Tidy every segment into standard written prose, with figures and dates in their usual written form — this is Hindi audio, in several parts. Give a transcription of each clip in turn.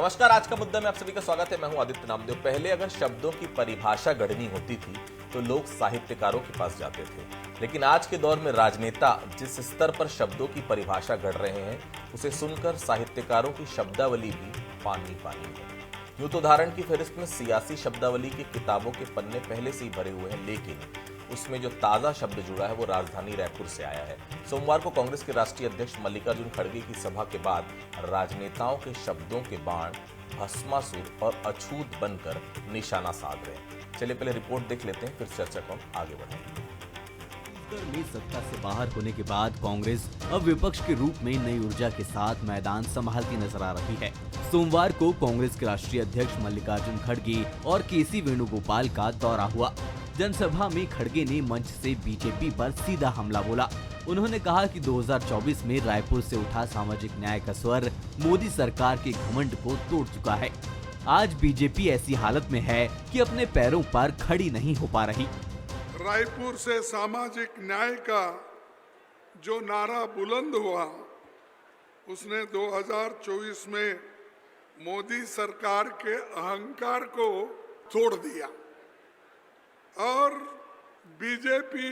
नमस्कार, आज का मुद्दा में आप सभी का स्वागत है। मैं हूं आदित्य नामदेव। पहले अगर शब्दों की परिभाषा गढ़नी होती थी तो लोग साहित्यकारों के पास जाते थे, लेकिन आज के दौर में राजनेता जिस स्तर पर शब्दों की परिभाषा गढ़ रहे हैं उसे सुनकर साहित्यकारों की शब्दावली भी पानी पानी है। यूं तो उदाहरण की फहरिस्त में सियासी शब्दावली की किताबों के पन्ने पहले से ही भरे हुए हैं, लेकिन उसमें जो ताजा शब्द जुड़ा है वो राजधानी रायपुर से आया है। सोमवार को कांग्रेस के राष्ट्रीय अध्यक्ष मल्लिकार्जुन खड़गे की सभा के बाद राजनेताओं के शब्दों के बाण भस्मासुर और अछूत बनकर निशाना साध रहे हैं। चलिए पहले रिपोर्ट देख लेते हैं, फिर चर्चा को आगे बढ़ेंगे। में सत्ता से बाहर होने के बाद कांग्रेस अब विपक्ष के रूप में नई ऊर्जा के साथ मैदान संभालती नजर आ रही है। सोमवार को कांग्रेस के राष्ट्रीय अध्यक्ष मल्लिकार्जुन खड़गे और केसी वेणुगोपाल का दौरा हुआ। जनसभा में खड़गे ने मंच से बीजेपी पर सीधा हमला बोला। उन्होंने कहा कि 2024 में रायपुर से उठा सामाजिक न्याय का स्वर मोदी सरकार के घमंड को तोड़ चुका है। आज बीजेपी ऐसी हालत में है कि अपने पैरों पर खड़ी नहीं हो पा रही। रायपुर से सामाजिक न्याय का जो नारा बुलंद हुआ उसने 2024 में मोदी सरकार के अहंकार को तोड़ दिया और बीजेपी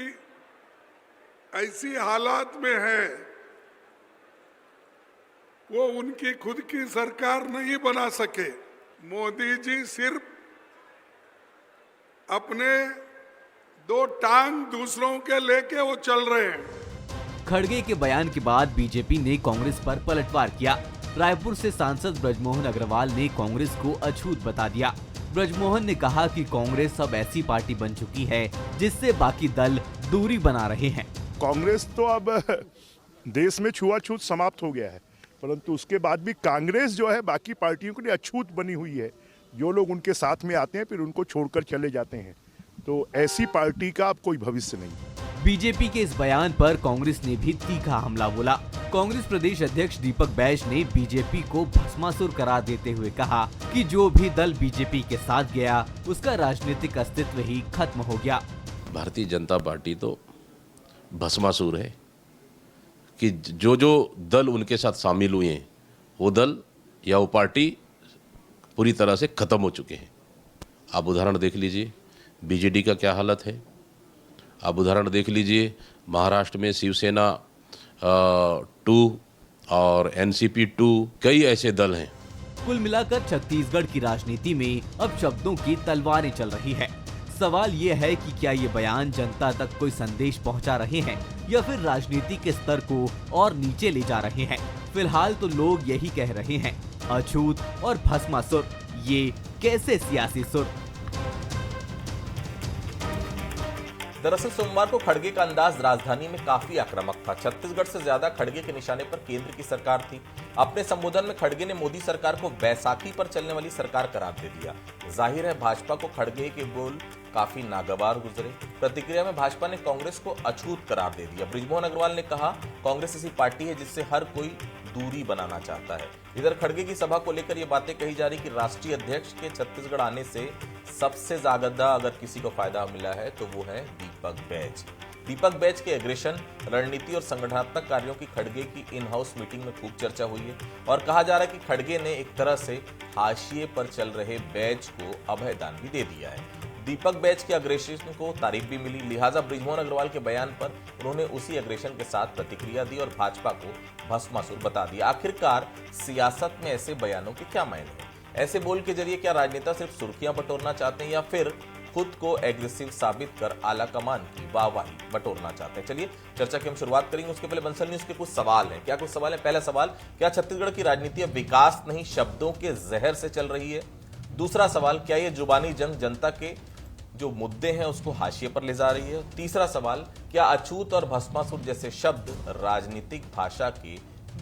ऐसी हालात में है वो उनकी खुद की सरकार नहीं बना सके। मोदी जी सिर्फ अपने दो टांग दूसरों के लेके वो चल रहे हैं। खड़गे के बयान के बाद बीजेपी ने कांग्रेस पर पलटवार किया। रायपुर से सांसद ब्रजमोहन अग्रवाल ने कांग्रेस को अछूत बता दिया। ब्रजमोहन ने कहा कि कांग्रेस अब ऐसी पार्टी बन चुकी है जिससे बाकी दल दूरी बना रहे हैं। कांग्रेस तो अब देश में छुआछूत समाप्त हो गया है, परंतु उसके बाद भी कांग्रेस जो है बाकी पार्टियों के लिए अछूत बनी हुई है। जो लोग उनके साथ में आते हैं फिर उनको छोड़कर चले जाते हैं, तो ऐसी पार्टी का अब कोई भविष्य नहीं। बीजेपी के इस बयान पर कांग्रेस ने भी तीखा हमला बोला। कांग्रेस प्रदेश अध्यक्ष दीपक बैज ने बीजेपी को भस्मासुर करार देते हुए कहा कि जो भी दल बीजेपी के साथ गया उसका राजनीतिक अस्तित्व ही खत्म हो गया। भारतीय जनता पार्टी तो भस्मासुर है कि जो जो दल उनके साथ शामिल हुए हैं वो दल या वो पार्टी पूरी तरह से खत्म हो चुके हैं। आप उदाहरण देख लीजिए बीजेडी का क्या हालत है। आप उदाहरण देख लीजिए महाराष्ट्र में शिवसेना 2 और एनसीपी 2, कई ऐसे दल हैं। कुल मिलाकर छत्तीसगढ़ की राजनीति में अब शब्दों की तलवारें चल रही है। सवाल ये है कि क्या ये बयान जनता तक कोई संदेश पहुंचा रहे हैं या फिर राजनीति के स्तर को और नीचे ले जा रहे हैं। फिलहाल तो लोग यही कह रहे हैं, अछूत और भस्मासुर, ये कैसे सियासी सुर। दरअसल सोमवार को खड़गे का अंदाज राजधानी में काफी आक्रामक था। छत्तीसगढ़ से ज्यादा खड़गे के निशाने पर केंद्र की सरकार थी। अपने संबोधन में खड़गे ने मोदी सरकार को बैसाखी पर चलने वाली सरकार करार दे दिया। जाहिर है भाजपा को खड़गे के बोल काफी नागवार गुजरे। प्रतिक्रिया में भाजपा ने कांग्रेस को अछूत करार दे दिया। ब्रजमोहन अग्रवाल ने कहा, कांग्रेस ऐसी पार्टी है जिससे हर कोई दूरी बनाना चाहता है। इधर खड़गे की सभा को लेकर ये बातें कही जा रही कि राष्ट्रीय अध्यक्ष के छत्तीसगढ़ आने से सबसे ज्यादा अगर किसी को फायदा मिला है तो वो है दीपक बैज। दीपक बैज के एग्रेशन, रणनीति और संगठनात्मक कार्यों की खड़गे की इन हाउस मीटिंग में खूब चर्चा हुई है और कहा जा रहा है कि खड़गे ने एक तरह से हाशिए पर चल रहे बैज को अभयदान भी दे दिया है। दीपक बैज के अग्रेशन को तारीफ भी मिली, लिहाजा ब्रजमोहन अग्रवाल के बयान पर उन्होंने उसी अग्रेशन के साथ प्रतिक्रिया दी और भाजपा को भस्मासुर बता दिया। आखिरकार सियासत में ऐसे बयानों के क्या मायने हैं? ऐसे बोल के जरिए क्या राजनेता सिर्फ सुर्खियां बटोरना चाहते हैं या फिर खुद को एग्रेसिव साबित कर आला कमान की वाहवाही बटोरना चाहते हैं? चलिए चर्चा की हम शुरुआत करेंगे। उसके पहले बंसल न्यूज के कुछ सवाल हैं। क्या कुछ सवाल है? पहला सवाल, क्या छत्तीसगढ़ की राजनीति अब विकास नहीं शब्दों के जहर से चल रही है? दूसरा सवाल, क्या ये जुबानी जंग जनता के जो मुद्दे हैं उसको हाशिए पर ले जा रही है? तीसरा सवाल, क्या अछूत और भस्मासुर जैसे शब्द राजनीतिक भाषा के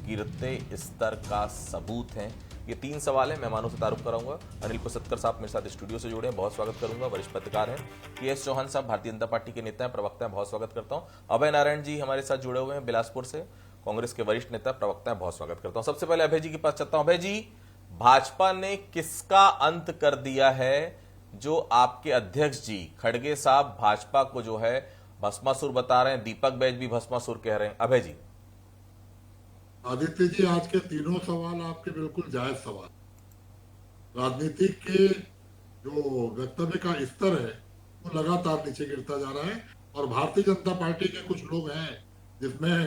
गिरते स्तर का सबूत हैं? ये 3 सवाल हैं। मेहमानों से तारुफ कराऊंगा। अनिल कोसत्कर साहब मेरे साथ स्टूडियो से जुड़े हैं, बहुत स्वागत करूंगा। वरिष्ठ पत्रकार हैं। PS चौहान साहब भारतीय जनता पार्टी के नेता हैं, प्रवक्ता हैं, बहुत स्वागत करता हूं। अभय नारायण जी हमारे साथ जुड़े हुए हैं बिलासपुर से, कांग्रेस के वरिष्ठ नेता, प्रवक्ता हैं, बहुत स्वागत करता हूं। सबसे पहले अभय जी के पास चलता हूं। अभय जी, भाजपा ने किसका अंत कर दिया है जो आपके अध्यक्ष जी खड़गे साहब भाजपा को जो है भस्मासुर बता रहे हैं, दीपक बैज भी भस्मासुर कह रहे हैं? अभय जी। आदित्य जी, आज के तीनों सवाल आपके बिल्कुल जायज सवाल। राजनीतिक के जो वक्तव्य का स्तर है वो लगातार नीचे गिरता जा रहा है। और भारतीय जनता पार्टी के कुछ लोग हैं जिसमें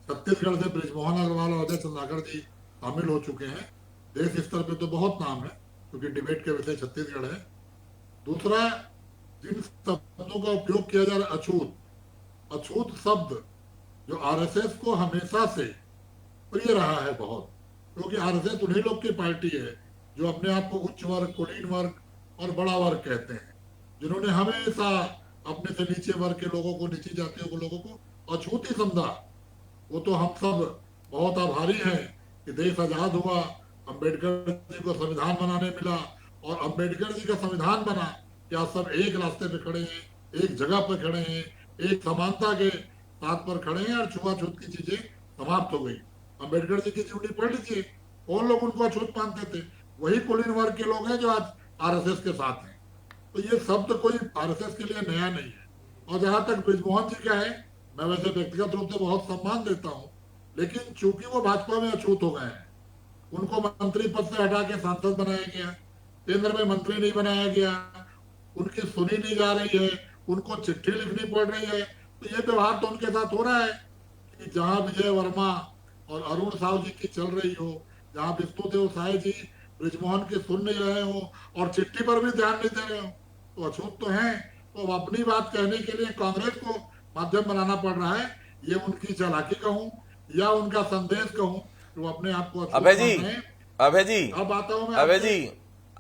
छत्तीसगढ़ से बृजमोहन अग्रवाल और अजय चंद्राकर जी शामिल हो चुके हैं। देश स्तर पे तो बहुत नाम है क्योंकि डिबेट के विषय छत्तीसगढ़ है। दूसरा, जिन शब्दों का उपयोग किया जा रहा है, अछूत शब्द जो आरएसएस को हमेशा से प्रिय रहा है बहुत, क्योंकि आरएसएस उन्हीं लोग की पार्टी है जो अपने आप को उच्च वर्ग, कुलीन वर्ग और बड़ा वर्ग कहते हैं, जिन्होंने हमेशा अपने से नीचे वर्ग के लोगों को, नीची जातियों के लोगों को अछूत ही समझा। वो तो हम सब बहुत आभारी हैं कि देश आजाद हुआ, अंबेडकर जी को संविधान बनाने मिला और अंबेडकर जी का संविधान बना कि आज सब एक रास्ते पे खड़े हैं, एक जगह पे खड़े हैं, एक समानता के साथ पर खड़े हैं और छुआछूत की चीजें समाप्त हो गई। अंबेडकर जी की जीवनी पढ़ लीजिए, कौन लोग उनको अछूत मानते थे? वही कुलीन वर्ग के लोग हैं जो आज आरएसएस के साथ हैं। तो ये शब्द कोई आरएसएस के लिए नया नहीं है। और जहां तक बृजमोहन जी का है, मैं वैसे व्यक्तिगत रूप से बहुत सम्मान देता हूँ, लेकिन चूंकि वो भाजपा में अछूत हो गए हैं, उनको मंत्री पद से हटा के सांसद बनाया गया, केंद्र में मंत्री नहीं बनाया गया, उनकी सुनी नहीं जा रही है, उनको चिट्ठी लिखनी पड़ रही है। तो ये व्यवहार तो उनके साथ हो रहा है कि जहां विजय वर्मा और अरुण साहु जी की चल रही हो, जहां विष्णुदेव साय जी बृजमोहन की सुन नहीं रहे हो और चिट्ठी पर भी ध्यान नहीं दे रहे हो, तो अछूत तो हैं। तो अपनी बात कहने के लिए कांग्रेस को माध्यम बनाना पड़ रहा है। ये उनकी चालाकी कहूं या उनका संदेश कहूं, वो अपने आप को अभय जी, अभय जी, अब आता हूं मैं अभय जी,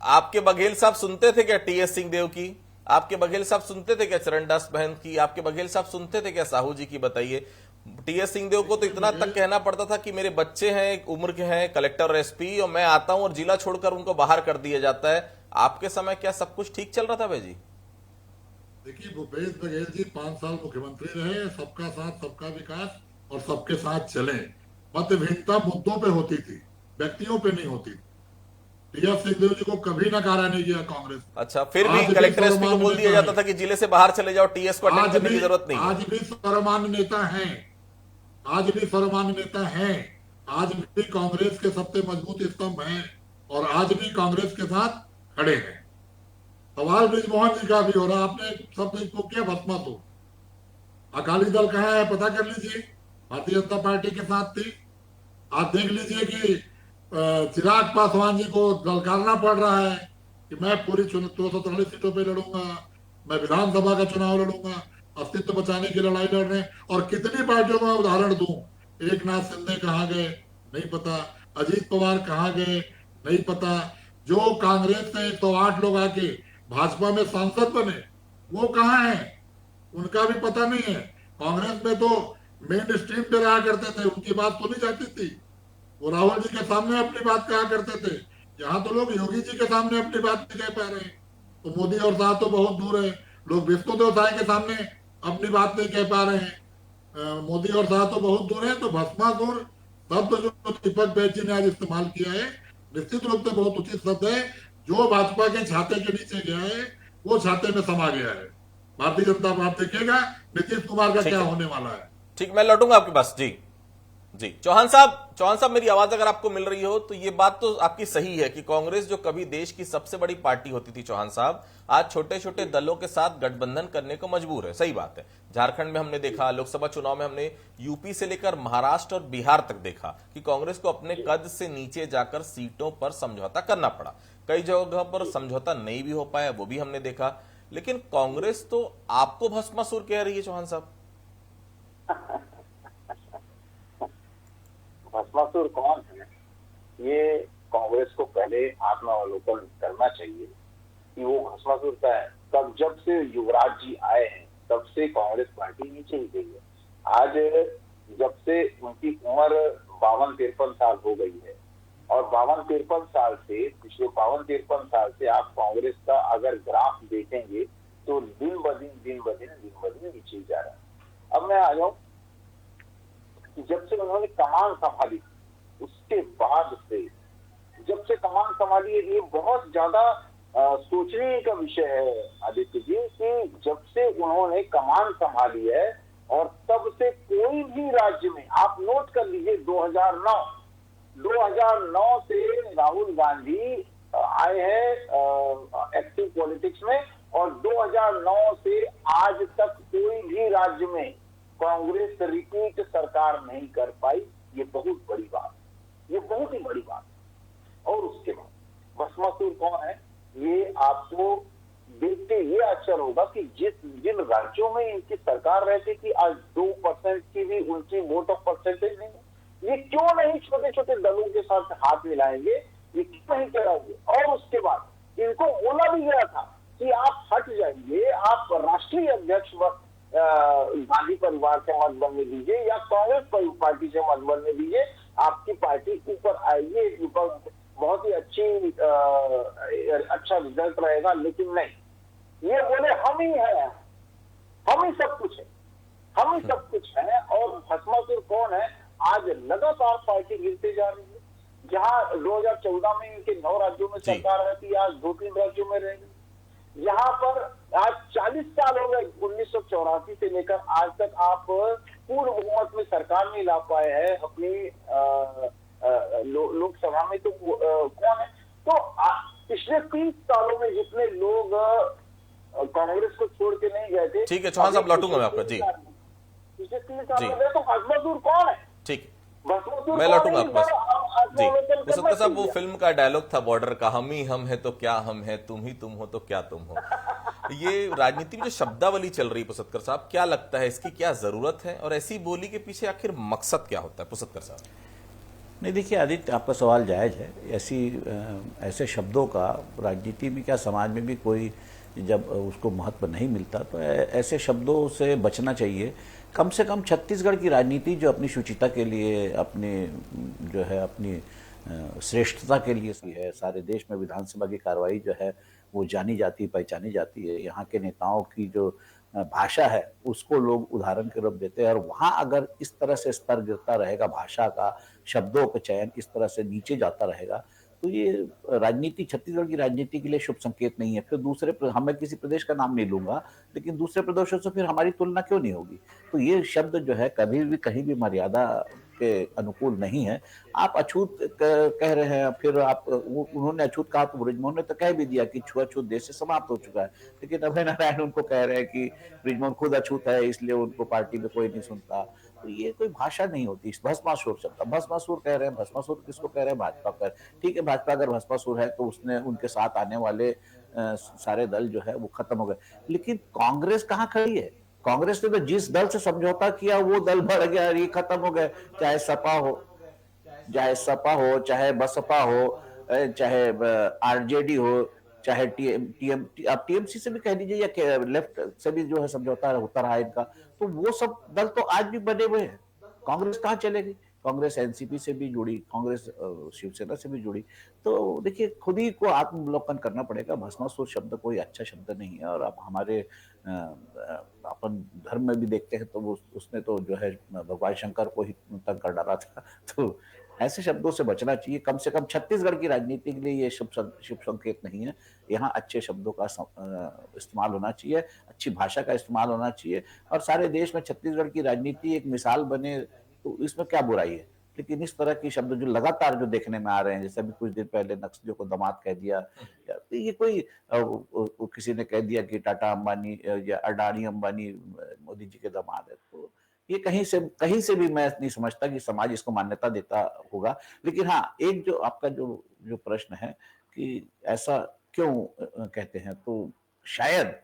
आपके बघेल साहब सुनते थे क्या टीएस सिंहदेव की? आपके बघेल साहब सुनते थे क्या चरणदास महंत की? आपके बघेल साहब सुनते थे क्या साहू जी की? बताइए। टीएस सिंहदेव को तो इतना तक कहना पड़ता था कि मेरे बच्चे हैं, एक उम्र के हैं, कलेक्टर और एसपी, और मैं आता हूं और जिला छोड़कर उनको बाहर कर दिया जाता है। आपके समय क्या सब कुछ ठीक चल रहा था अभय जी? देखिए, भूपेश बघेल जी 5 साल मुख्यमंत्री रहे, सबका साथ सबका विकास और सबके साथ चले। मत भिन्नता मुद्दों पे होती थी, व्यक्तियों पे नहीं होती। टीएस सिंहदेव जी को कभी नकारा नहीं किया कांग्रेस। अच्छा, फिर भी कलेक्टर एसपी को बोल दिया जाता था कि जिले से बाहर चले जाओ, टीएस को अटेंड करने की जरूरत नहीं। आज भी सर्वमान्य नेता हैं, आज भी सर्वमान्य नेता हैं, आज भी कांग्रेस के सबसे मजबूत स्तंभ हैं और आज भी कांग्रेस के साथ खड़े हैं। सवाल बृजमोहन जी का भी हो रहा, आपने सब इसको क्या भस्मासुर। अकाली दल कहाँ है पता कर लीजिए, भारतीय जनता पार्टी के साथ थी। आप देख लीजिए कि चिराग पासवान जी को ललकारना पड़ रहा है कि मैं पूरी 243 सीटों पे लड़ूंगा, मैं विधानसभा का चुनाव लड़ूंगा, अस्तित्व बचाने की लड़ाई लड़ रहे हैं। और कितनी पार्टियों का उदाहरण दूं, एकनाथ शिंदे कहाँ गए नहीं पता, अजीत पवार कहाँ गए नहीं पता, जो कांग्रेस से 108 लोग आके भाजपा में सांसद बने वो कहाँ हैं उनका भी पता नहीं है। कांग्रेस में तो मेन स्ट्रीम पे रहा करते थे, उनकी बात सुनी जाती थी, वो राहुल जी के सामने अपनी बात कहा करते थे। यहाँ तो लोग योगी जी के सामने अपनी बात नहीं कह पा रहे हैं, तो मोदी और शाह तो बहुत दूर है, लोग विष्णुदेव साय के सामने अपनी बात नहीं कह पा रहे हैं, मोदी और शाह तो बहुत दूर है। तो भस्मासुर शब्द जो दीपक बैज जी ने आज इस्तेमाल किया है, निश्चित रूप से बहुत उचित शब्द है। जो भाजपा के छाते के नीचे गया है वो छाते में समा गया है। भारतीय जनता पार्टी देखेगा नीतीश कुमार का क्या होने वाला है। ठीक, मैं लौटूंगा आपके पास। जी जी, चौहान साहब, मेरी आवाज अगर आपको मिल रही हो तो ये बात तो आपकी सही है कि कांग्रेस जो कभी देश की सबसे बड़ी पार्टी होती थी चौहान साहब, आज छोटे छोटे दलों के साथ गठबंधन करने को मजबूर है। सही बात है। झारखंड में हमने देखा, लोकसभा चुनाव में हमने यूपी से लेकर महाराष्ट्र और बिहार तक देखा कि कांग्रेस को अपने कद से नीचे जाकर सीटों पर समझौता करना पड़ा। कई जगह पर समझौता नहीं भी हो पाया, वो भी हमने देखा। लेकिन कांग्रेस तो आपको भस्मासुर कह रही है चौहान साहब। भस्मासुर कौन है, ये कांग्रेस को पहले आत्मावलोकन करना चाहिए कि वो भस्मासुर का है। तब जब से युवराज जी आए हैं तब से कांग्रेस पार्टी नीचे ही गई है। आज जब से उनकी उम्र 52-53 साल हो गई है और 52-53 साल से, पिछले 52-53 साल से आप कांग्रेस का अगर ग्राफ देखेंगे तो दिन ब दिन नीचे जा रहा है। अब मैं आ जाऊं, जब से उन्होंने कमान संभाली उसके बाद से, जब से कमान संभाली, ये बहुत ज्यादा सोचने का विषय है आदित्य जी कि जब से उन्होंने कमान संभाली है और तब से कोई भी राज्य में, आप नोट कर लीजिए 2009 से राहुल गांधी आए हैं एक्टिव पॉलिटिक्स में, और 2009 से आज तक कोई भी राज्य में कांग्रेस रिपीट सरकार नहीं कर पाई। ये बहुत बड़ी बात, ये बहुत ही बड़ी बात। और उसके बाद भस्मासुर कौन है, ये आपको देख के ये आश्चर्य होगा कि जिन राज्यों में इनकी सरकार रहती थी, आज 2% की भी उनकी वोट ऑफ परसेंटेज नहीं है। ये क्यों नहीं छोटे छोटे दलों के साथ हाथ मिलाएंगे, ये क्यों नहीं कराएंगे? और उसके बाद इनको बोला भी गया था कि आप हट जाइए, आप राष्ट्रीय अध्यक्ष गांधी परिवार से मत बनने दीजिए या कांग्रेस पार्टी से मत बनने दीजिए, आपकी पार्टी ऊपर आएगी, ऊपर बहुत ही अच्छा रिजल्ट रहेगा। लेकिन नहीं, ये बोले हम ही हैं, हम ही सब कुछ है, हम ही सब कुछ है। और भस्मासुर कौन है? आज लगातार पार्टी गिरते जा रही है। जहां 2014 में इनके 9 राज्यों में सरकार रहती, आज 2-3 राज्यों में रहेगी। यहाँ पर आज 40 साल हो गए, 1984 से लेकर आज तक आप पूर्ण बहुमत में सरकार नहीं ला पाए हैं अपनी लोकसभा में। तो कौन है? तो पिछले 30 सालों में जितने लोग कांग्रेस को छोड़ के नहीं गए थे। ठीक है चौहान साहब, लौटूंगा मैं आपका जी। पिछले 3 साल में तो भस्मासुर कौन है? ठीक है, मैं लौटूंगा आपके पास जी। पुरुषोत्तम साहब, वो फिल्म का डायलॉग था बॉर्डर का, हम ही हम है तो क्या हम है, तुम ही तुम हो तो क्या तुम हो। ये राजनीति में जो शब्दावली चल रही है पुरुषोत्तम साहब, क्या लगता है इसकी क्या जरूरत है, और ऐसी बोली के पीछे आखिर मकसद क्या होता है पुरुषोत्तम साहब? नहीं, देखिए आदित्य, आपका सवाल जायज़ है। ऐसे शब्दों का राजनीति में क्या, समाज में भी कोई जब उसको महत्व नहीं मिलता तो ऐसे शब्दों से बचना चाहिए। कम से कम छत्तीसगढ़ की राजनीति जो अपनी शुचिता के लिए, अपने जो है अपनी श्रेष्ठता के लिए है, सारे देश में विधानसभा की कार्रवाई जो है वो जानी जाती, पहचानी जाती है। यहाँ के नेताओं की जो भाषा है उसको लोग उदाहरण के रूप देते हैं, और वहाँ अगर इस तरह से स्तर गिरता रहेगा, भाषा का, शब्दों का चयन इस तरह से नीचे जाता रहेगा, तो ये राजनीति, छत्तीसगढ़ की राजनीति के लिए शुभ संकेत नहीं है। फिर दूसरे, मैं किसी प्रदेश का नाम नहीं लूंगा, लेकिन दूसरे प्रदेशों से फिर हमारी तुलना क्यों नहीं होगी? तो ये शब्द जो है कभी भी कहीं भी मर्यादा के अनुकूल नहीं है। आप अछूत कह रहे हैं, फिर आप उन्होंने अछूत कहा तो बृजमोहन ने तो कह भी दिया कि छुआछूत देश से समाप्त हो चुका है, लेकिन अभय नारायण उनको कह रहे हैं कि बृजमोहन खुद अछूत है इसलिए उनको पार्टी में कोई नहीं सुनता। तो ये कोई भाषा नहीं होती। भस्मासुर शब्द, भस्मासुर कह रहे हैं, भस्मासुर किसको कह रहे हैं? भाजपा कर। ठीक है, भाजपा अगर भस्मासुर है तो उसने, उनके साथ आने वाले सारे दल जो है वो खत्म हो गए। लेकिन कांग्रेस कहाँ खड़ी है? कांग्रेस ने तो जिस दल से समझौता किया वो दल बढ़ गया, ये खत्म हो गए। चाहे सपा हो, चाहे बसपा हो, चाहे आरजेडी हो, चाहे आप टीएमसी से भी कह दीजिए या लेफ्ट से भी जो है समझौता होता रहा इनका, तो वो सब दल तो आज भी बने हुए हैं। कांग्रेस कहाँ चलेगी? कांग्रेस एनसीपी से भी जुड़ी, कांग्रेस शिवसेना से भी जुड़ी। तो देखिए, खुद ही को आत्मविलोकन करना पड़ेगा। भस्मासुर शब्द कोई अच्छा शब्द नहीं है। और अब हमारे अपन धर्म में भी देखते हैं तो उसने तो जो है भगवान शंकर को ही तंग कर डाला था। तो ऐसे शब्दों से बचना चाहिए। कम से कम छत्तीसगढ़ की राजनीति के लिए ये शुभ संकेत नहीं है। यहाँ अच्छे शब्दों का इस्तेमाल होना चाहिए, अच्छी भाषा का इस्तेमाल होना चाहिए, और सारे देश में छत्तीसगढ़ की राजनीति एक मिसाल बने तो इसमें क्या बुराई है। लेकिन इस तरह की शब्द जो लगातार जो देखने में आ रहे हैं, जैसे अभी कुछ दिन पहले नक्सलियों को दामाद कह दिया, तो ये कोई किसी ने कह दिया कि टाटा अंबानी या अडानी अंबानी मोदी जी के दामाद है, तो ये कहीं से भी मैं नहीं समझता कि समाज इसको मान्यता देता होगा। लेकिन हाँ, एक जो आपका जो प्रश्न है कि ऐसा क्यों कहते हैं, तो शायद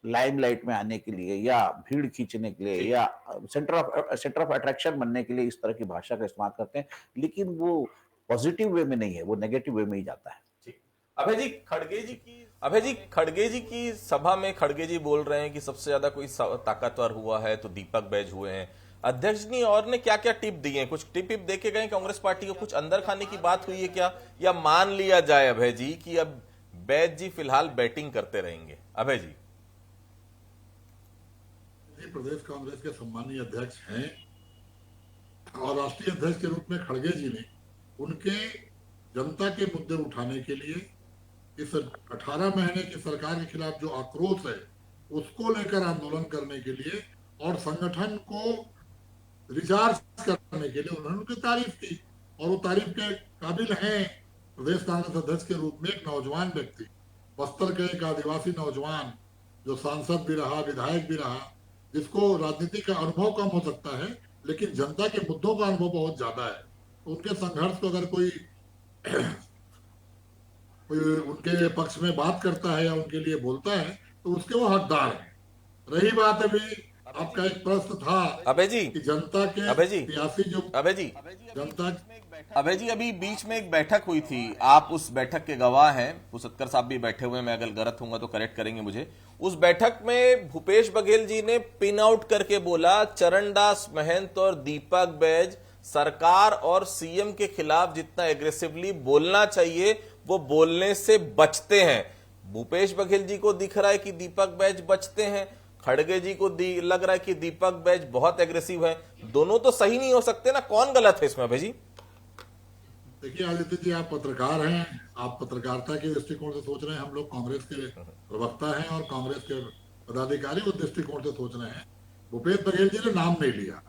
लाइमलाइट में आने के लिए या भीड़ खींचने के लिए या सेंटर ऑफ अट्रैक्शन बनने के लिए इस तरह की भाषा का इस्तेमाल करते हैं, लेकिन वो पॉजिटिव वे में नहीं है, वो नेगेटिव वे में ही जाता है। अभय जी, खड़गे जी की सभा में खड़गे जी बोल रहे हैं कि सबसे ज्यादा कोई ताकतवर हुआ है तो दीपक बैज हुए हैं। अध्यक्ष जी और ने क्या क्या टिप दिए हैं? कुछ टिप देके गए कांग्रेस पार्टी को? कुछ अंदर खाने की बात हुई है क्या, या मान लिया जाए अभय जी कि अब बैज जी फिलहाल बैटिंग करते रहेंगे? अभय जी प्रदेश कांग्रेस के सम्मानीय अध्यक्ष हैं और राष्ट्रीय अध्यक्ष के रूप में खड़गे जी ने उनके जनता के मुद्दे उठाने के लिए, इस 18 महीने की सरकार के खिलाफ जो आक्रोश है उसको लेकर आंदोलन करने के लिए और संगठन को रिचार्ज करने के लिए उन्होंने उनकी तारीफ की, और वो तारीफ के काबिल हैं। प्रदेश कांग्रेस अध्यक्ष के रूप में एक नौजवान व्यक्ति, बस्तर के एक आदिवासी नौजवान जो सांसद भी रहा, विधायक भी रहा, जिसको राजनीति का अनुभव कम हो सकता है लेकिन जनता के मुद्दों का अनुभव बहुत ज्यादा है, उनके संघर्ष को अगर कोई उनके पक्ष में बात करता है या उनके लिए बोलता है तो उसके वो हकदार है। रही बात अभी आपका एक प्रश्न था अभय जी, कि जनता के अभय जी, सियासी जो अभय जी, जनता अभय जी, अभी बीच में एक बैठक हुई थी, आप उस बैठक के गवाह हैं, पुसत्कर साहब भी बैठे हुए हैं, मैं अगर गलत हूंगा तो करेक्ट करेंगे मुझे। उस बैठक में भूपेश बघेल जी ने पिन आउट करके बोला, चरणदास महंत और दीपक बैज सरकार और सीएम के खिलाफ जितना एग्रेसिवली बोलना चाहिए वो बोलने से बचते हैं। भूपेश बघेल जी को दिख रहा है कि दीपक बैज बचते हैं, खड़गे जी को लग रहा है कि दीपक बैज बहुत एग्रेसिव है। दोनों तो सही नहीं हो सकते ना, कौन गलत है इसमें अभय जी? देखिए आदित्य जी, आप पत्रकार हैं, आप पत्रकारिता के दृष्टिकोण से सोच रहे हैं, हम लोग कांग्रेस के प्रवक्ता हैं और कांग्रेस के पदाधिकारी उस दृष्टिकोण से सोच रहे हैं। भूपेश बघेल जी ने नाम नहीं लिया,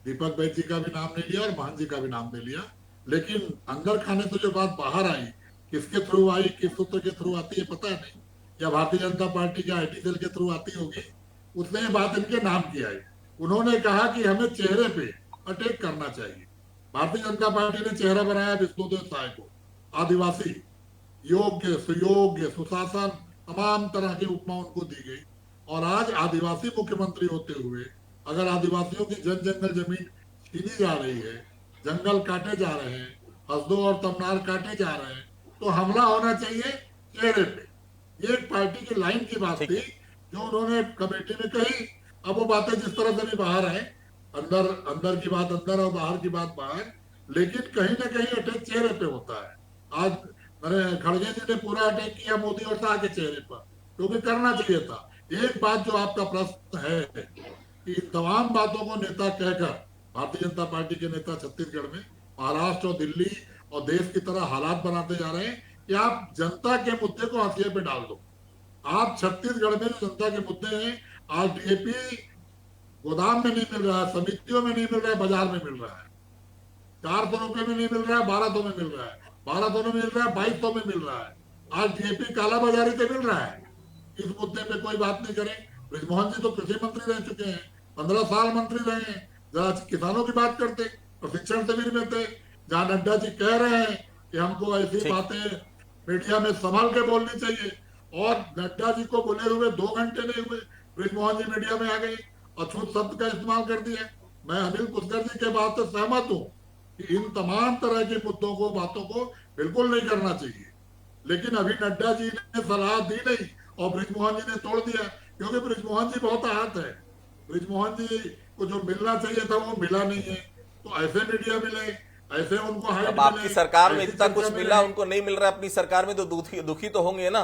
दीपक बैज जी का भी नाम नहीं लिया और महंत जी का भी नाम नहीं लिया, लेकिन अंदर खाने से जो बात बाहर आई, किसके थ्रू आई, किस सूत्र के थ्रू आती है पता नहीं, या भारतीय जनता पार्टी के आईटी सेल के थ्रू आती होगी, उसने ये बात इनके नाम की आई। उन्होंने कहा कि हमें चेहरे पे अटैक करना चाहिए। भारतीय जनता पार्टी ने चेहरा बनाया विष्णुदेव साय को, आदिवासी, योग्य, सुयोग्य, सुशासन, तमाम तरह की उपमा उनको दी गई, और आज आदिवासी मुख्यमंत्री होते हुए अगर आदिवासियों की जंगल जमीन छीनी जा रही है, जंगल काटे जा रहे हैं, हसदो और तमनार काटे जा रहे हैं, तो हमला होना चाहिए चेहरे पे। ये एक पार्टी की लाइन की बात थी जो उन्होंने कमेटी में कही। अब वो बातें जिस तरह से भी बाहर है, अंदर की बात अंदर और बाहर की बात बाहर, लेकिन कहीं ना कहीं अटैक चेहरे पे होता है। आज मैंने खड़गे जी ने पूरा अटैक किया मोदी और शाह के चेहरे पर, क्योंकि करना चाहिए था। एक बात जो आपका प्रश्न है कि इन तमाम बातों को नेता कहकर भारतीय जनता पार्टी के नेता छत्तीसगढ़ में, महाराष्ट्र और दिल्ली और देश की तरह हालात बनाते जा रहे हैं कि आप जनता के मुद्दे को हथिये पे डाल दो। आप छत्तीसगढ़ में जो जनता के मुद्दे हैं, आज डीएपी गोदाम में नहीं मिल रहा है, समितियों में नहीं मिल रहा है, बाजार में मिल रहा है। 400 रुपए में नहीं मिल रहा है, 1200 में मिल रहा है, 1200 में मिल रहा है, 2200 में मिल रहा है। आज डीएपी काला बाजारी से मिल रहा है। इस मुद्दे पे कोई बात नहीं करे। ब्रिजमोहन जी तो कृषि मंत्री रह चुके हैं, 15 साल मंत्री रहे हैं, जरा किसानों की बात करते, प्रशिक्षण शिविर में थे। जहां नड्डा जी कह रहे हैं कि हमको ऐसी बातें मीडिया में संभाल के बोलनी चाहिए, और नड्डा जी को बोले हुए 2 घंटे नहीं हुए, ब्रिजमोहन जी मीडिया में आ गई, अछूत शब्द का इस्तेमाल कर दिया। मैं अनिल पुष्कर जी के बात से सहमत हूँ कि इन तमाम तरह के मुद्दों को, बातों को बिल्कुल नहीं करना चाहिए, लेकिन अभी नड्डा जी ने सलाह दी नहीं और ब्रिजमोहन जी ने तोड़ दिया, क्योंकि ब्रिजमोहन जी बहुत आहत है। ब्रिजमोहन जी को जो मिलना चाहिए था वो मिला नहीं है, तो ऐसे मीडिया मिले, ऐसे उनको हाइट अब आपकी सरकार में इतना कुछ मिला, उनको नहीं मिल रहा अपनी सरकार में, तो दुखी तो होंगे ना।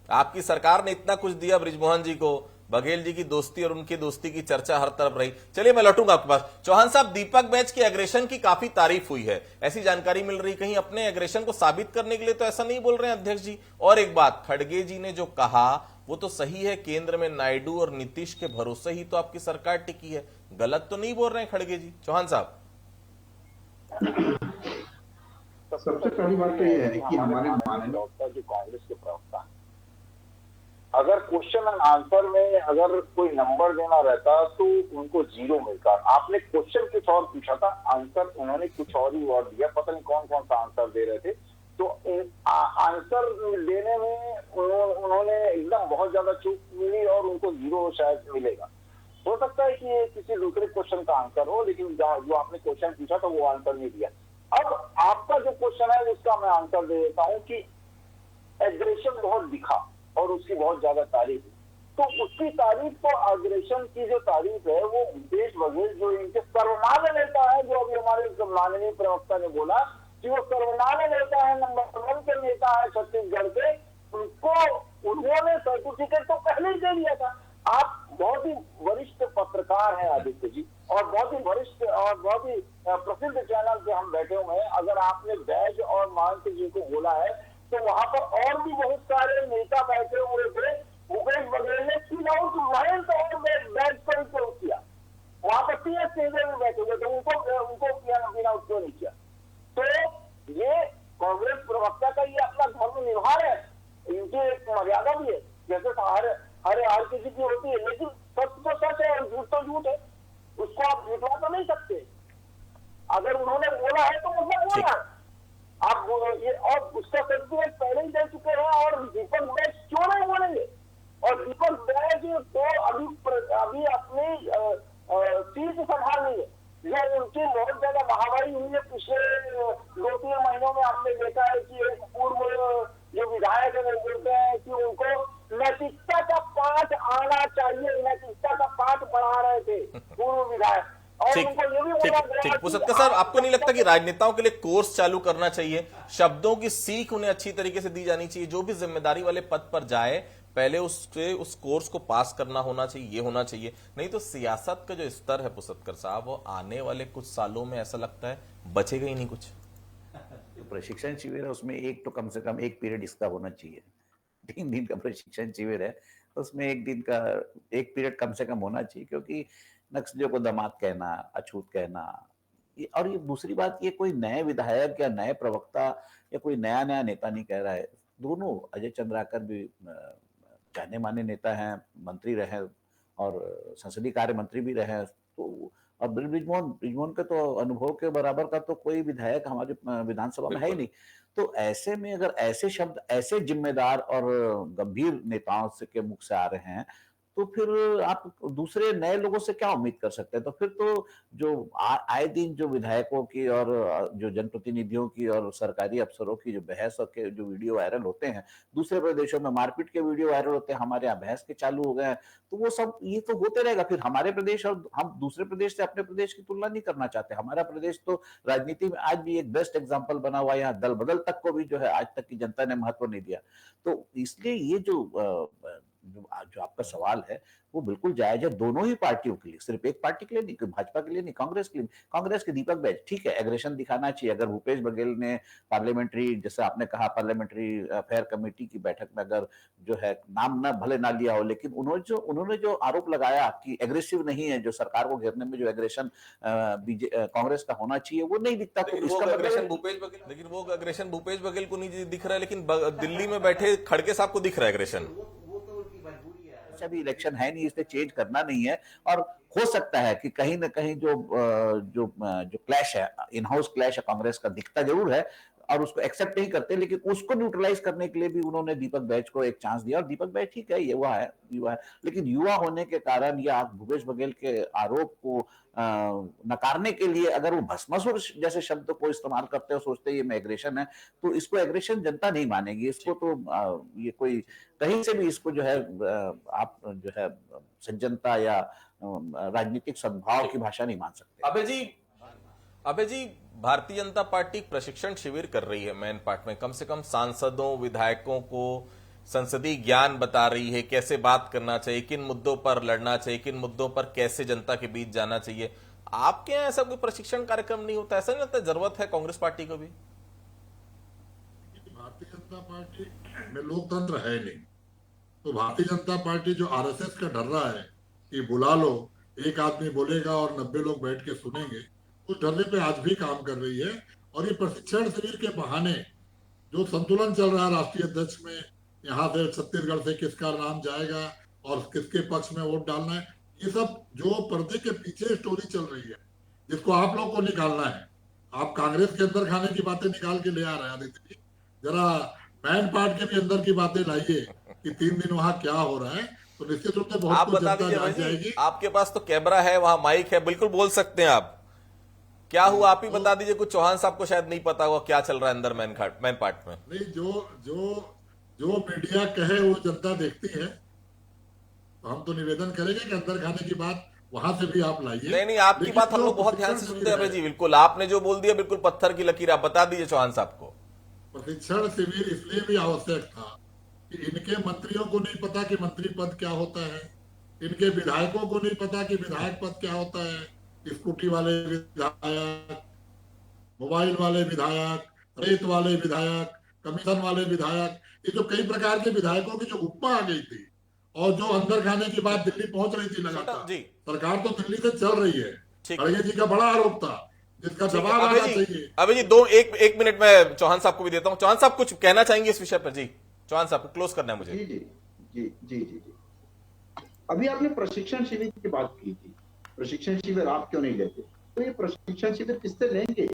आपकी सरकार ने इतना कुछ दिया ब्रिजमोहन जी को, बघेल जी की दोस्ती और उनकी दोस्ती की चर्चा हर तरफ रही। चलिए मैं लौटूंगा आपके पास। चौहान साहब, दीपक बैज के एग्रेशन की काफी तारीफ हुई है, ऐसी जानकारी मिल रही, कहीं अपने एग्रेशन को साबित करने के लिए तो ऐसा नहीं बोल रहे हैं अध्यक्ष जी? और एक बात, खड़गे जी ने जो कहा वो तो सही है, केंद्र में नायडू और नीतीश के भरोसे ही तो आपकी सरकार टिकी है, गलत तो नहीं बोल रहे हैं खड़गे जी? चौहान साहब, सबसे पहली बात तो ये है कि हमारे डॉक्टर जो कांग्रेस के प्रवक्ता, अगर क्वेश्चन एंड आंसर में अगर कोई नंबर देना रहता तो उनको 0 मिलता। आपने क्वेश्चन कुछ और पूछा था, आंसर उन्होंने कुछ और ही वर्ड दिया, पता नहीं कौन कौन सा आंसर दे रहे थे। तो आंसर देने में उन्होंने एकदम बहुत ज्यादा चूक मिली और उनको 0 शायद मिलेगा। हो सकता है कि ये किसी दूसरे क्वेश्चन का आंसर हो, लेकिन जो आपने क्वेश्चन पूछा था वो आंसर नहीं दिया। अब आपका जो क्वेश्चन है उसका मैं आंसर दे देता हूँ कि एग्रेशन बहुत दिखा और उसकी बहुत ज्यादा तारीफ, तो उसकी तारीफ तो अग्रेशन की जो तारीफ है वो भूपेश बघेल जो इनके सर्वमान्य नेता है, जो अभी हमारे माननीय प्रवक्ता ने बोला कि वो सर्वमान्य नेता है, नंबर 1 के नेता है छत्तीसगढ़ के, उनको उन्होंने सर्टिफिकेट तो पहले ही दे दिया था। आप बहुत ही वरिष्ठ पत्रकार हैं आदित्य जी, और बहुत ही वरिष्ठ और बहुत ही प्रसिद्ध चैनल पे हम बैठे हुए हैं। अगर आपने बैज और महंत जी को बोला है तो वहां पर और भी बहुत सारे नेता बैठे हुए थे। भूपेश बघेल ने महंत और बैज पर किया, वहां पर 3 स्टेज में बैठे हुए थे, उनको किया बिना उसको नहीं किया। तो ये कांग्रेस की होती है, लेकिन सच तो सच है और झूठ तो झूठ है, उसको आप झूठवा तो नहीं सकते। अगर उन्होंने बोला है तो मतलब बोला, आप ये और उसका सर्टिफिकेट पहले ही दे चुके हैं, और दीपक बैच क्यों नहीं बोलेंगे? और दीपक बैच तो अभी अपनी सीट संभाल रही है, जो उनकी बहुत ज्यादा महामारी हुई है पिछले 2-3 महीनों में। आपने देखा है कि एक पूर्व जो विधायक है बोलते हैं कि उनको नैतिकता का पाठ आना चाहिए, नैतिकता का पाठ पढ़ा रहे थे पूर्व विधायक। ठीक ठीक पुसतकर साहब, आपको नहीं लगता कि राजनेताओं के लिए कोर्स चालू करना चाहिए, शब्दों की सीख उन्हें अच्छी तरीके से दी जानी चाहिए, जो भी जिम्मेदारी वाले पद पर जाए पहले उससे उस कोर्स को पास करना होना चाहिए, ये होना चाहिए। नहीं तो सियासत का जो स्तर है पुसतकर साहब, वो आने वाले कुछ सालों में ऐसा लगता है बचेगा ही नहीं कुछ। जो प्रशिक्षण शिविर है उसमें एक तो कम से कम एक पीरियड इसका होना चाहिए। 3 दिन का प्रशिक्षण शिविर है, उसमें एक दिन का एक पीरियड कम से कम होना चाहिए, क्योंकि नक्सलियों को दामाद कहना, अछूत कहना, और ये दूसरी बात, ये कोई नए विधायक या नए प्रवक्ता या कोई नया नेता नहीं कह रहा है। दोनों अजय चंद्राकर भी जाने माने नेता हैं, मंत्री रहे और संसदीय कार्य मंत्री भी रहे, तो और ब्रिजमोहन के तो अनुभव के बराबर का तो कोई विधायक हमारे विधानसभा में है ही नहीं। तो ऐसे में अगर ऐसे शब्द ऐसे जिम्मेदार और गंभीर नेताओं से के मुख से आ रहे हैं, तो फिर आप दूसरे नए लोगों से क्या उम्मीद कर सकते हैं? तो फिर तो जो आए दिन जो विधायकों की और जो जनप्रतिनिधियों की और सरकारी अफसरों की जो बहस और के जो वीडियो वायरल होते हैं, दूसरे प्रदेशों में मारपीट के वीडियो वायरल होते हैं, हमारे यहाँ बहस के चालू हो गए हैं, तो वो सब ये तो होते रहेगा। फिर हमारे प्रदेश और हम दूसरे प्रदेश से अपने प्रदेश की तुलना नहीं करना चाहते। हमारा प्रदेश तो राजनीति में आज भी एक बेस्ट एग्जाम्पल बना हुआ है। यहाँ दल बदल तक को भी जो है आज तक की जनता ने महत्व नहीं दिया। तो इसलिए ये जो आपका सवाल है वो बिल्कुल जायज है दोनों ही पार्टियों के लिए, सिर्फ एक पार्टी के लिए नहीं, भाजपा के लिए नहीं, कांग्रेस के लिए। कांग्रेस के दीपक बैच ठीक है, एग्रेशन दिखाना चाहिए। अगर भूपेश बघेल ने पार्लियामेंट्री, जैसे आपने कहा, पार्लियामेंट्री अफेयर कमेटी की बैठक में अगर जो है नाम ना भले ना लिया हो, लेकिन उन्होंने जो आरोप लगाया कि एग्रेसिव नहीं है, जो सरकार को घेरने में जो एग्रेशन कांग्रेस का होना चाहिए वो नहीं दिखता। तो इसका एग्रेशन भूपेश बघेल, लेकिन वो एग्रेशन भूपेश बघेल को नहीं दिख रहा है, लेकिन दिल्ली में बैठे खड़गे साहब को दिख रहा है एग्रेशन। अभी इलेक्शन है नहीं, इसलिए चेंज करना नहीं है। और हो सकता है कि कहीं ना कहीं जो क्लैश है, इन हाउस क्लैश है कांग्रेस का, दिखता जरूर है और उसको एक्सेप्ट नहीं करते, लेकिन उसको न्यूट्रलाइज करने के लिए भी उन्होंने दीपक बैच को एक चांस दिया। और दीपक बैच ठीक है, युवा है, लेकिन युवा होने के कारण या भूपेश बघेल के आरोप को नकारने के लिए अगर वो भस्मासुर जैसे शब्द को इस्तेमाल करते हो, सोचते ये में एग्रेशन है, तो इसको एग्रेशन जनता नहीं मानेगी। इसको तो ये कोई कहीं से भी इसको जो है आप जो है सज्जनता या राजनीतिक सद्भाव की भाषा नहीं मान सकते। अबे जी, भारतीय जनता पार्टी प्रशिक्षण शिविर कर रही है मेन पार्ट में, कम से कम सांसदों विधायकों को संसदीय ज्ञान बता रही है, कैसे बात करना चाहिए, किन मुद्दों पर लड़ना चाहिए, किन मुद्दों पर कैसे जनता के बीच जाना चाहिए। आपके यहाँ ऐसा कोई प्रशिक्षण कार्यक्रम नहीं होता? ऐसा नहीं लगता जरूरत है कांग्रेस पार्टी को भी? भारतीय जनता पार्टी में लोकतंत्र है नहीं, तो भारतीय जनता पार्टी जो आरएसएस का डर रहा है कि बुला लो, एक आदमी बोलेगा और 90 लोग बैठ के सुनेंगे, उस डरने पे आज भी काम कर रही है। और ये प्रशिक्षण शिविर के बहाने जो संतुलन चल रहा है राष्ट्रीय अध्यक्ष में, यहाँ से छत्तीसगढ़ से किसका नाम जाएगा और किसके पक्ष में वोट डालना है, ये सब जो पर्दे के पीछे स्टोरी चल रही है, जिसको आप लोग को निकालना है। आप कांग्रेस के अंदर खाने की बातें निकाल के ले आ रहे हैं आदित्य जी, जरा मैन पार्ट के भी अंदर की बातें लाइए कि 3 दिन वहां क्या हो रहा है, तो निश्चित रूप से बहुत कुछ जनता जान जाएगी। आपके पास तो कैमरा है, वहां माइक है, बिल्कुल बोल सकते हैं आप। क्या हुआ आप ही बता दीजिए, कुछ चौहान साहब को शायद नहीं पता होगा क्या चल रहा है अंदर मैन पार्ट में। नहीं, जो मीडिया कहे वो जनता देखती है, तो हम तो निवेदन करेंगे कि अंदर खाने की बात वहां से भी आप लाइए। नहीं, आपकी बात हम लोग बहुत ध्यान से सुनते हैं जी, बिल्कुल आपने जो बोल दिया बिल्कुल पत्थर की लकीर। आप बता दीजिए चौहान साहब को। प्रशिक्षण शिविर इसलिए भी आवश्यक था कि इनके मंत्रियों को नहीं पता कि मंत्री पद क्या होता है, इनके विधायकों को नहीं पता कि विधायक पद क्या होता है, स्कूटी वाले विधायक, मोबाइल वाले विधायक, रेत वाले विधायक, कमीशन वाले विधायक, ये जो कई प्रकार के विधायकों की जो उपमा आ गई थी और जो अंदर खाने की बात दिल्ली पहुंच रही थी लगातार, सरकार तो दिल्ली से चल रही है। खड़गे जी का बड़ा आरोप था जिसका जवाब आना चाहिए। अभी जी एक मिनट में चौहान साहब को भी देता हूं। चौहान साहब कुछ कहना चाहेंगे इस विषय पर? जी चौहान साहब को क्लोज करना है मुझे। जी। अभी आपने प्रशिक्षण शिविर की बात की थी, प्रशिक्षण शिविर आप क्यों नहीं लेते? तो ये प्रशिक्षण शिविर किससे लेंगे?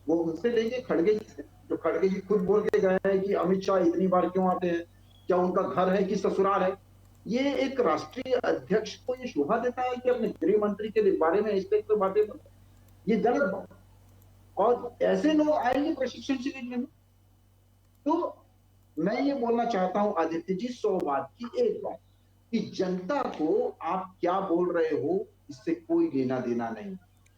वो उनसे लेंगे खड़गे जी से, जो खड़गे जी खुद बोल के गए हैं कि अमित शाह इतनी बार क्यों आते हैं, क्या उनका घर है कि ससुराल है? ये एक राष्ट्रीय अध्यक्ष को ये शोभा देता है कि अपने गृह मंत्री के बारे में इस तरह की बातें बोले? ये गलत बात। और ऐसे लोग आएंगे प्रशिक्षण शिविर में। तो मैं ये बोलना चाहता हूं आदित्य जी, 100 बात की एक बात, कि जनता को आप क्या बोल रहे हो इससे कोई लेना देना नहीं।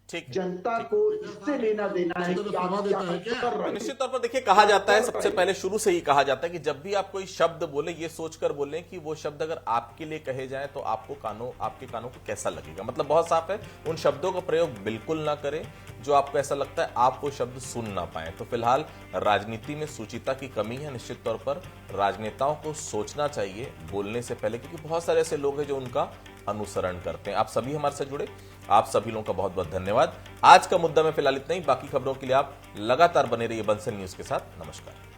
ठीक है, जनता को इससे लेना देना है कि आप क्या कर रहे हो। निश्चित तौर पर देखिए, कहा जाता है, सबसे पहले शुरू से ही कहा जाता है कि जब भी आप कोई शब्द बोले ये सोचकर बोलें कि वो शब्द अगर आपके लिए कहे जाएं तो आपके कानों को कैसा लगेगा। मतलब बहुत साफ है, उन शब्दों का प्रयोग बिल्कुल ना करें जो आपको ऐसा लगता है आप वो शब्द सुन ना पाए। तो फिलहाल राजनीति में सुचिता की कमी है। निश्चित तौर पर राजनेताओं को सोचना चाहिए बोलने से पहले, क्योंकि बहुत सारे ऐसे लोग हैं जो उनका अनुसरण करते हैं। आप सभी हमारे साथ जुड़े, आप सभी लोगों का बहुत बहुत धन्यवाद। आज का मुद्दा में फिलहाल इतना ही। बाकी खबरों के लिए आप लगातार बने रहिए बंसल न्यूज के साथ। नमस्कार।